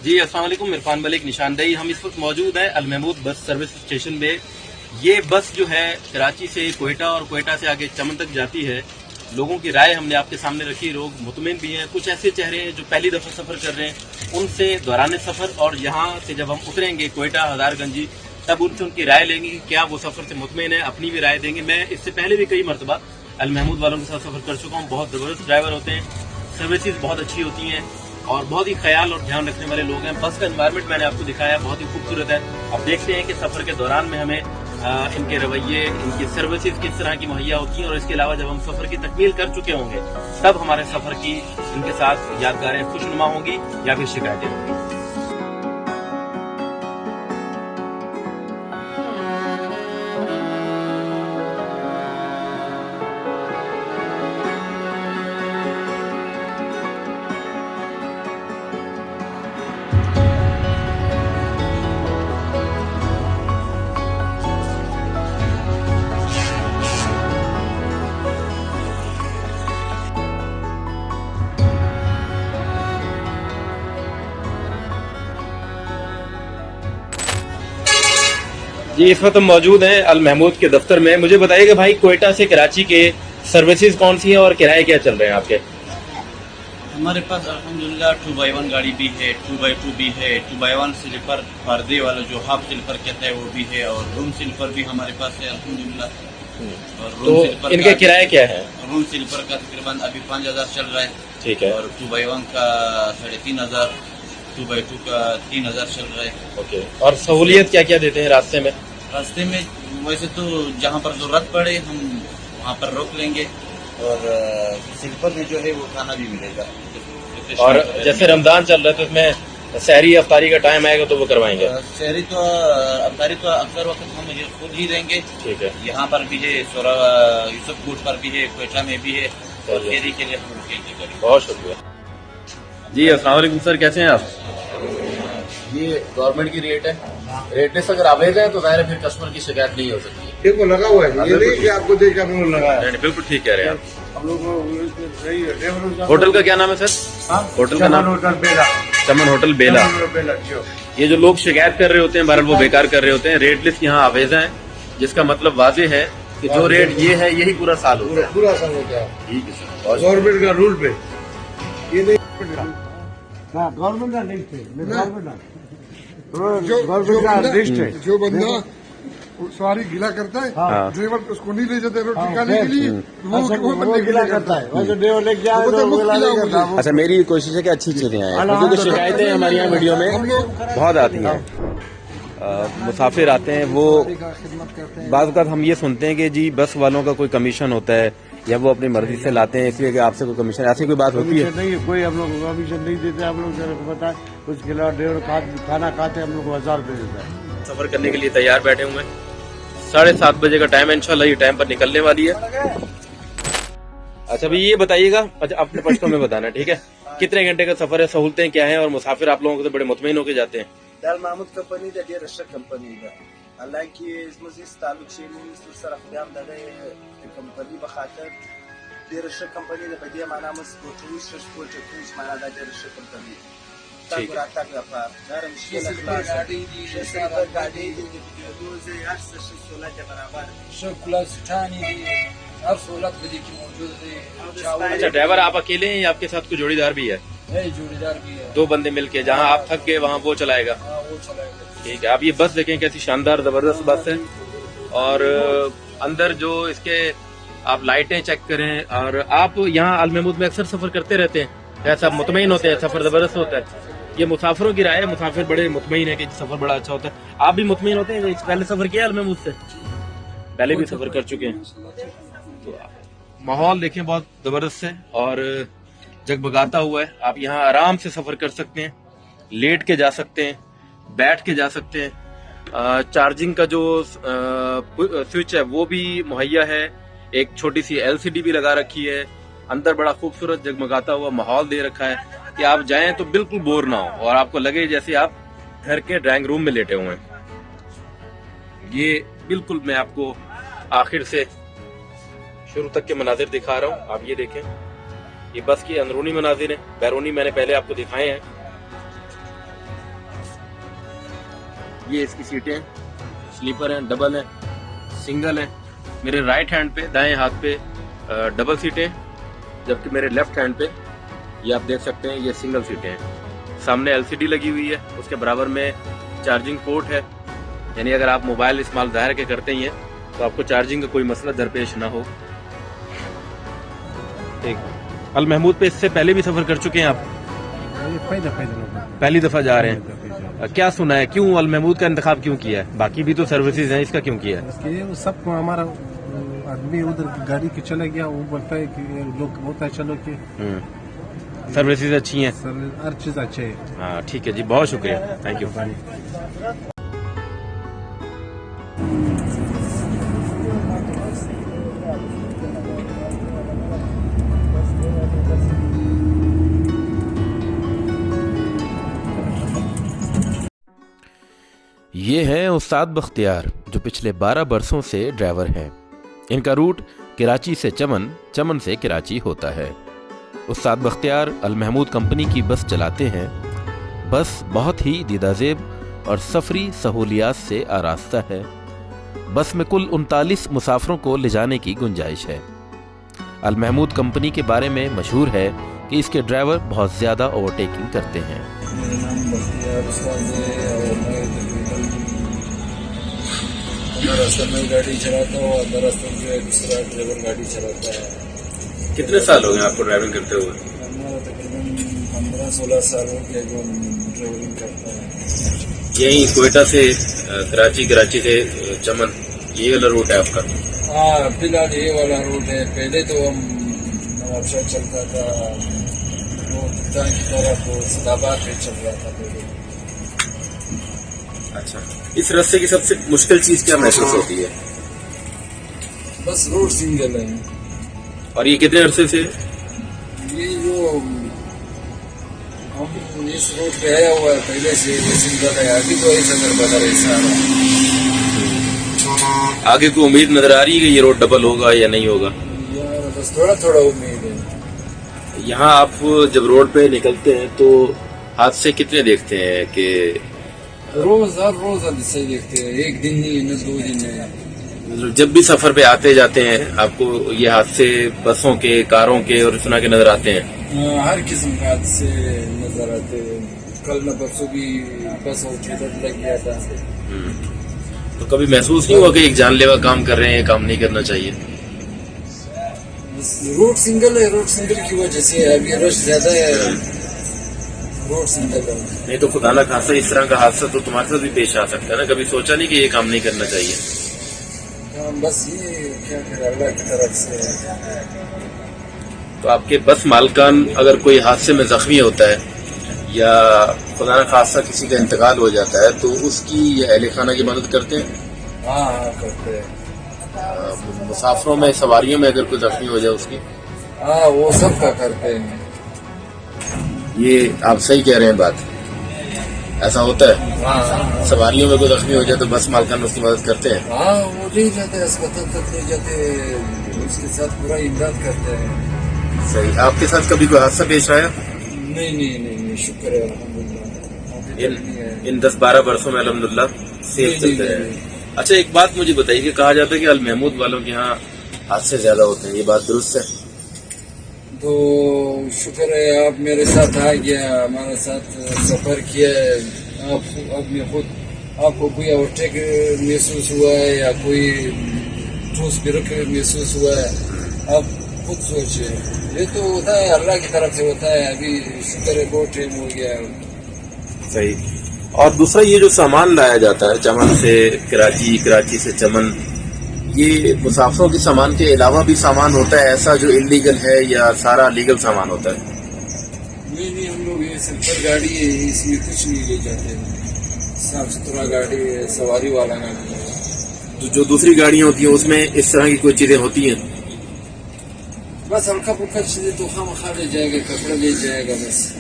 جی السلام علیکم، عرفان ملک نشاندہی۔ ہم اس وقت موجود ہیں المحمود بس سروس اسٹیشن میں۔ یہ بس جو ہے کراچی سے کوئٹہ اور کوئٹہ سے آگے چمن تک جاتی ہے۔ لوگوں کی رائے ہم نے آپ کے سامنے رکھی، لوگ مطمئن بھی ہیں، کچھ ایسے چہرے ہیں جو پہلی دفعہ سفر کر رہے ہیں، ان سے دوران سفر اور یہاں سے جب ہم اتریں گے کوئٹہ ہزار گنجی تب ان سے ان کی رائے لیں گے کہ کیا وہ سفر سے مطمئن ہے، اپنی بھی رائے دیں گے۔ میں اس سے پہلے بھی کئی مرتبہ المحمود والوں کے ساتھ سفر کر چکا ہوں، بہت زبردست ڈرائیور ہوتے ہیں، سروسز بہت اچھی ہوتی ہیں اور بہت ہی خیال اور دھیان رکھنے والے لوگ ہیں۔ بس کا انوائرمنٹ میں نے آپ کو دکھایا، بہت ہی خوبصورت ہے۔ اب دیکھتے ہیں کہ سفر کے دوران میں ہمیں ان کے رویے، ان کی سروسز کس طرح کی مہیا ہوتی ہیں، اور اس کے علاوہ جب ہم سفر کی تکمیل کر چکے ہوں گے تب ہمارے سفر کی ان کے ساتھ یادگاریں خوشنما ہوں گی یا پھر شکایتیں ہوں گی۔ جی اس وقت ہم موجود ہیں المحمود کے دفتر میں۔ مجھے بتائیے کہ بھائی کوئٹہ سے کراچی کے سروسز کون سی ہیں اور کرائے کیا چل رہے ہیں آپ کے؟ ہمارے پاس الحمدللہ 2x1 گاڑی بھی ہے، 2x2 بھی ہے، 2x1 سلیپر پردے والا جو ہاف سلیپر کہتا ہے وہ بھی ہے، اور روم سلیپر بھی ہمارے پاس ہے الحمدللہ۔ اور تو ان کے کرائے کیا ہے؟ روم سلیپر کا تقریباً ابھی 5000 چل رہا ہے، ٹھیک ہے، اور 2x1 کا 3500، 2x2 کا 3000 چل رہا ہے۔ اوکے، اور سہولیت کیا کیا دیتے ہیں راستے میں؟ راستے میں ویسے تو جہاں پر ضرورت پڑے ہم وہاں پر روک لیں گے، اور سلیپر میں جو ہے وہ کھانا بھی ملے گا۔ اور جیسے رمضان چل رہا ہے تو اس میں سحری افطاری کا ٹائم آئے گا تو وہ کروائیں گے؟ شہری تو افطاری تو اکثر وقت ہم خود ہی دیں گے۔ ٹھیک ہے، یہاں پر بھی ہے، سورا یوسف کوٹ پر بھی ہے، کوئٹہ میں بھی ہے، اور شہری کے لیے ہم رکیں گے۔ بہت شکریہ جی۔ السلام علیکم سر، کیسے ہیں آپ؟ یہ گورنمنٹ کی ریٹ ہے، ریٹ لسٹ اگر آویز ہے تو ظاہر ہے پھر کسٹمر کی شکایت نہیں ہو سکتی ہے۔ ٹھیک وہ لگا ہوا ہے، یہ نہیں کہ آپ کو دیکھ کر لگا ہے۔ بالکل ٹھیک کہہ رہے ہیں آپ۔ ہم لوگ صحیح ہے۔ ہوٹل کا کیا نام ہے سر؟ ہوٹل کا نام ہوٹل بیلا، چمن ہوٹل بیلا۔ بیلا جو یہ جو لوگ شکایت کر رہے ہوتے ہیں بہرحال وہ بیکار کر رہے ہوتے ہیں۔ ریٹ لسٹ یہاں آویزہ ہے، جس کا مطلب واضح ہے کہ جو ریٹ یہ ہے یہی پورا سال ہوتا ہے۔ پورا سال ہوتا ہے ٹھیک ہے سر، گورنمنٹ کا رول پہ، یہ نہیں گورنمنٹ کا نہیں تھے۔ جو بندہ سواری گلا کرتا ہے ڈرائیور اس کو نہیں لے جاتے روٹی کھانے کے لیے، وہ گلا کرتا ہے۔ اچھا میری کوشش ہے کہ اچھی چیزیں آئیں، کیونکہ شکایتیں ہمارے یہاں ویڈیو میں بہت آتی ہیں۔ مسافر آتے ہیں، وہ بعض اوقات ہم یہ سنتے ہیں کہ جی بس والوں کا کوئی کمیشن ہوتا ہے یا وہ اپنی مرضی سے لاتے ہیں اس لیے کہ آپ سے کوئی کمیشن، ایسی کوئی بات ہوتی ہے؟ نہیں، کوئی ہم لوگ کو کمیشن نہیں دیتے۔ ہم لوگ پتا ہے کچھ کھلا ڈرائیور کھانا کھاتے ہم لوگ کو 1000 روپے دیتا ہے۔ سفر کرنے کے لیے تیار بیٹھے ہوئے ہیں، 7:30 بجے کا ٹائم ہے، انشاءاللہ یہ ٹائم پر نکلنے والی ہے۔ اچھا بھائی یہ بتائیے گا، اچھا اپنے پشتوں میں بتانا ٹھیک ہے، کتنے گھنٹے کا سفر ہے، سہولتیں کیا ہیں، اور مسافر آپ لوگوں سے بڑے مطمئن ہو کے جاتے ہیں؟ المحمود کمپنی دا ډیره ښه کمپنی ده، حالانکه زموږ هیڅ تعلق شی نه وي سره، خو بیا هم دغه کمپنی په خاطر ډیره ښه کمپنی ده. په دې معنا مو سپورټوي ښه سپورټ کوي، معنا دا ډیره ښه کمپنی ده. تاسو راتګ لپاره دا مشکل خلاص ګاډي دي، ښه ګاډي دي، د دوزه هر څه ښه سہولت برابر، ښه کلاس ټانی دي، ہر سہولت بدی کی موجود ہے۔ اچھا ڈرائیور آپ اکیلے ہیں یا آپ کے ساتھ کوئی جوڑی دار بھی ہے؟ جوڑی دار بھی ہے، 2 بندے مل کے، جہاں آپ تھک گئے وہاں وہ چلائے گا؟ وہ چلائے گا۔ ٹھیک ہے، آپ یہ بس دیکھیں کیسی شاندار زبردست بس ہے، اور اندر جو اس کے آپ لائٹیں چیک کریں، اور آپ یہاں المحمود میں اکثر سفر کرتے رہتے ہیں، ایسا مطمئن ہوتے ہیں، سفر زبردست ہوتا ہے؟ یہ مسافروں کی رائے ہے، مسافر بڑے مطمئن ہے کہ سفر بڑا اچھا ہوتا ہے۔ آپ بھی مطمئن ہوتے ہیں؟ پہلے سفر کیا المحمود سے؟ پہلے بھی سفر کر چکے ہیں۔ تو ماحول دیکھیں بہت زبردست ہے اور جگبگاتا ہوا ہے، آپ یہاں آرام سے سفر کر سکتے ہیں، لیٹ کے جا سکتے ہیں، بیٹھ کے جا سکتے ہیں۔ چارجنگ کا جو سوئچ ہے وہ بھی مہیا ہے، ایک چھوٹی سی LCD بھی لگا رکھی ہے، اندر بڑا خوبصورت جگمگاتا ہوا ماحول دے رکھا ہے کہ آپ جائیں تو بالکل بور نہ ہو اور آپ کو لگے جیسے آپ گھر کے ڈرائنگ روم میں لیٹے ہوئے ہیں۔ یہ بالکل میں آپ کو آخر سے شروع تک کے مناظر دکھا رہا ہوں، آپ یہ دیکھیں، یہ بس کی اندرونی مناظر ہیں، بیرونی میں نے پہلے آپ کو دکھائے ہیں۔ ये इसकी सीटें हैं, स्लीपर हैं, डबल हैं, सिंगल हैं। मेरे राइट हैंड पे, दाएं हाथ पे डबल सीटें, जबकि मेरे लेफ्ट हैंड पे ये आप देख सकते हैं ये सिंगल सीटें हैं। सामने LCD लगी हुई है, उसके बराबर में चार्जिंग पोर्ट है, यानी अगर आप मोबाइल इस्तेमाल ज़ाहिर के करते ही हैं तो आपको चार्जिंग का कोई मसला दरपेश ना हो। ठीक। अल महमूद पे इससे पहले भी सफ़र कर चुके हैं आप? पहली दफ़ा जा रहे हैं। क्या सुना है, क्यों अल महमूद का इंतखाब क्यों किया है? बाकी भी तो सर्विसेज हैं, इसका क्यों किया है? इसके सब हमारा आदमी उधर गाड़ी के चला गया, वो बोलता है कि लोग बोलता है चलो कि सर्विसेज अच्छी हैं, सर हर चीज अच्छे है। हाँ ठीक है जी, बहुत शुक्रिया, थैंक यू। ये हैं उस्ताद बख्तियार, जो पिछले 12 बरसों से ड्राइवर हैं। इनका रूट कराची से चमन, चमन से कराची होता है। उस्ताद बख्तियार अल महमूद कंपनी की बस चलाते हैं। बस बहुत ही दीदाजेब और सफरी सहूलियात से आरास्ता है। बस में कुल 39 मुसाफिरों को ले जाने की गुंजाइश है। अल महमूद कंपनी के बारे में मशहूर है कि इसके ड्राइवर बहुत ज़्यादा ओवरटेकिंग करते हैं। मेरा नाम बख्तियार उस्ताद है और मैं तकरीबन 15 साल में गाड़ी चलाता हूँ और 15 साल जो है दूसरा ड्राइवर गाड़ी चलाता है। कितने साल हो गए आपको ड्राइविंग करते हुए? हमारा तकरीबन 15-16 साल हो गया जो हम ड्राइविंग करता है। यही कोयटा से कराची, कराची से चमन, ये वाला रूट है आपका? हाँ, फिलहाल ये वाला रूट है। पहले तो हम नवाबशाह चलता था, वो कुत्ता की तरफ तो सदाबाद पे चल रहा था पहले। अच्छा, इस रास्ते की सबसे मुश्किल चीज क्या महसूस होती है? बस रोड सिंगल है। और ये कितने अरसे से? ये जो हम इस रोड पे आया हुआ है पहले से, ये सिंगल है। आगे तो ऐसा नजर बना रहा है। आगे को उम्मीद नजर आ रही है कि ये रोड डबल होगा या नहीं होगा? यार बस थोड़ा थोड़ा उम्मीद है। यहाँ आप जब रोड पे निकलते हैं तो हादसे कितने देखते हैं कि? रोज हर रोज हादसे देखते हैं, एक दिन नहीं न 2 दिन है। जब भी सफर पे आते जाते हैं आपको ये हादसे बसों के, कारों के और इस तरह के नजर आते हैं? हर किस्म के हादसे नजर आते हैं। कल न परसों भी बस और चेदत लग गया था। तो कभी महसूस नहीं हुआ कि एक जानलेवा काम कर रहे हैं, काम नहीं करना चाहिए? बस रोड सिंगल है, रोड सिंगल की वजह से अभी रश ज्यादा है, रोड सिंगल है। नहीं तो खुदा ना खासा इस तरह का हादसा तो तुम्हारे साथ भी पेश आ सकता है ना, कभी सोचा नहीं कि ये काम नहीं करना चाहिए? बस ये क्या करें, अल्लाह की तरफ से। तो आपके बस मालकान अगर कोई हादसे में जख्मी होता है या खुदा न खासा किसी का इंतकाल हो जाता है तो उसकी या अहले खाना की मदद करते हैं? हाँ करते हैं। मुसाफरों में, सवारियों में अगर कोई जख्मी हो जाए उसकी? हाँ वो सब का करते हैं। ये आप सही कह रहे हैं बात, ऐसा होता है? हाँ सवारियों में कोई जख्मी हो जाए तो बस मालकान उसकी मदद करते हैं? हाँ वो ले जाते हैं, अस्पताल तक ले जाते हैं, उसके साथ पूरा इमदाद करते हैं। सही। आपके साथ कभी कोई हादसा पेश आया? नहीं, शुक्र है अल्हम्दुलिल्लाह। इन 10-12 वर्षों में अल्हम्दुलिल्लाह सेफ चलते हैं। अच्छा, एक बात मुझे बताइए कि कहा जाता है कि अल महमूद वालों के यहाँ हादसे ज्यादा होते हैं, ये बात दुरुस्त है? तो शुक्र है आप मेरे साथ आ गया, हमारे साथ सफर किया है। अपने खुद आपको कोई ओवरटेक महसूस हुआ है या कोई ठोस बिरक महसूस हुआ है, आप खुद सोचिए। ये तो होता है, अल्लाह की तरफ से होता है। अभी शुक्र है बहुत टाइम हो गया है। सही। और दूसरा ये जो सामान लाया जाता है चमन से कराची, कराची से चमन, ये मुसाफिरों के सामान के अलावा भी सामान होता है ऐसा जो इलीगल है या सारा लीगल सामान होता है? नहीं, हम लोग ये सिल्वर गाड़ी है, इसमें कुछ नहीं ले जाते। साफ सुथरा गाड़ी है, सवारी वाला गाड़ी है। तो जो दूसरी गाड़ियां होती हैं उसमें इस तरह की कोई चीजें होती हैं? बस हल्का फुल्का चीजें तो खामखा ले जाएगा, कपड़ा ले जाएगा बस।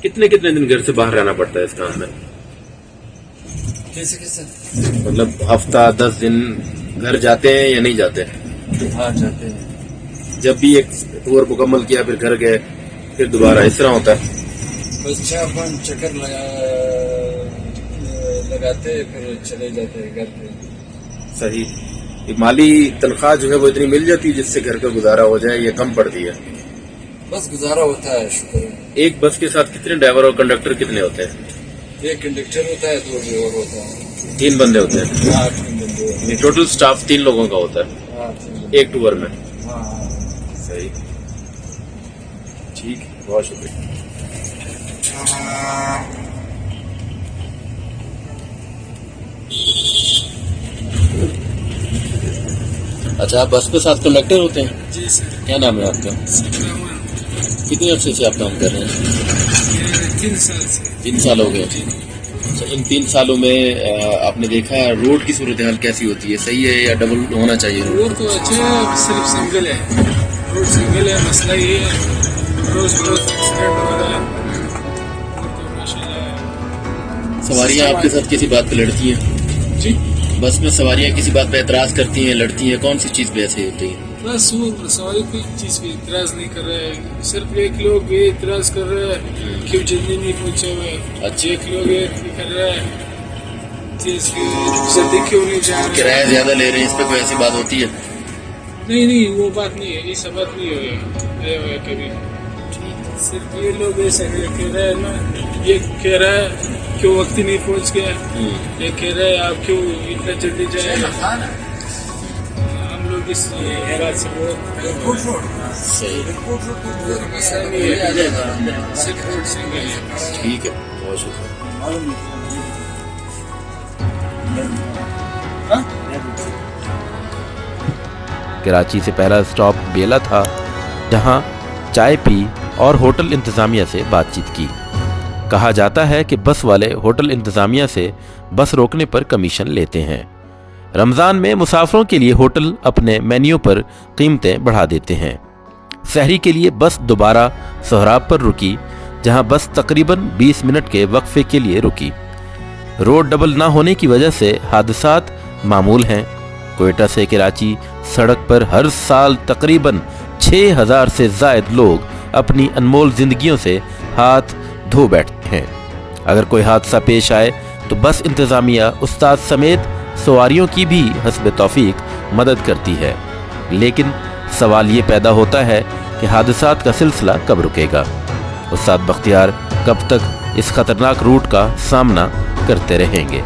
कितने कितने दिन घर से बाहर रहना पड़ता है इस काम में? कैसे मतलब हफ्ता 10 दिन घर जाते हैं या नहीं जाते? हाँ जाते हैं। जब भी एक टूर मुकम्मल किया फिर घर गए फिर दोबारा, इस तरह होता है? बस 4-5 चक्कर लगाते फिर चले जाते हैं घर पे। सही। माली तनख्वाह जो है वो इतनी मिल जाती है जिससे घर का गुजारा हो जाए, ये कम पड़ती है? बस गुजारा होता है, शुक्र है। एक बस के साथ कितने ड्राइवर और कंडक्टर कितने होते हैं? एक कंडक्टर होता है, 2 ड्राइवर होता है। 3 बंदे होते हैं? हाँ, 3 बंदे होते हैं। टोटल स्टाफ 3 लोगों का होता है? हाँ, 3 बंदे। एक टूर में? हाँ। सही, ठीक, बहुत शुक्रिया। अच्छा, आप बस के साथ कंडक्टर होते हैं? जी सर। क्या नाम है आपका? कितने अर्से से आप काम कर रहे हैं? 3 साल से। 3 साल हो गए। अच्छा, इन 3 सालों में आपने देखा रोड की सूरत हाल कैसी होती है, सही है या डबल होना चाहिए? रोड तो अच्छा है, सिर्फ सिंगल है, रोड सिंगल है, मसला ये है रोज एक्सीडेंट हो रहा है। तो माशाल्लाह सवारियाँ आपके साथ किसी बात पे लड़ती हैं? जी, बस में सवारियाँ किसी बात पे एतराज करती हैं, लड़ती हैं, कौन सी चीज़ पे ऐसे होती है? बस वो सवारी कोई चीज पे इतराज नहीं कर रहा है, सिर्फ एक लोग ये इतराज कर रहा है कि जल्दी नहीं पहुंचे हुए। अच्छा। एक लोग ये कर रहा है कि जल्दी क्यों नहीं जा रहे। किराया ज्यादा ले रहे हैं, इस पे कोई ऐसी बात होती है? नहीं, वो बात नहीं है, ये सब बात नहीं हुई कभी। सिर्फ ये लोग ऐसा कह रहे हैं ना, ये कह रहा है क्यों वक्त ही नहीं पहुंच गया, ये कह रहे हैं आप क्यों इतना जल्दी जाएगा। हम लोग इस बात से बहुत सही, मसला नहीं है, सिर्फ रोड सिंगल है। ठीक है, बहुत शुक्रिया। कराची से पहला स्टॉप बेला था, जहां चाय पी और होटल इंतज़ामिया से बातचीत की। कहा जाता है कि बस वाले होटल इंतज़ामिया से बस रोकने पर कमीशन लेते हैं। रमज़ान में मुसाफिरों के लिए होटल अपने मेन्यू पर कीमतें बढ़ा देते हैं। सहरी के लिए बस दोबारा सोहराब पर रुकी, जहां बस तकरीबन 20 मिनट के वक्फे के लिए रुकी। रोड डबल ना होने की वजह से हादसात मामूल हैं। कोयटा से कराची सड़क पर हर साल तकरीबन 6000 से ज़ायद लोग अपनी अनमोल जिंदगियों से हाथ धो बैठते हैं। अगर कोई हादसा पेश आए तो बस इंतज़ामिया उस्ताद समेत सवारियों की भी हस्ब तौफीक मदद करती है। लेकिन सवाल ये पैदा होता है कि हादसात का सिलसिला कब रुकेगा? उस्ताद बख्तियार कब तक इस खतरनाक रूट का सामना करते रहेंगे?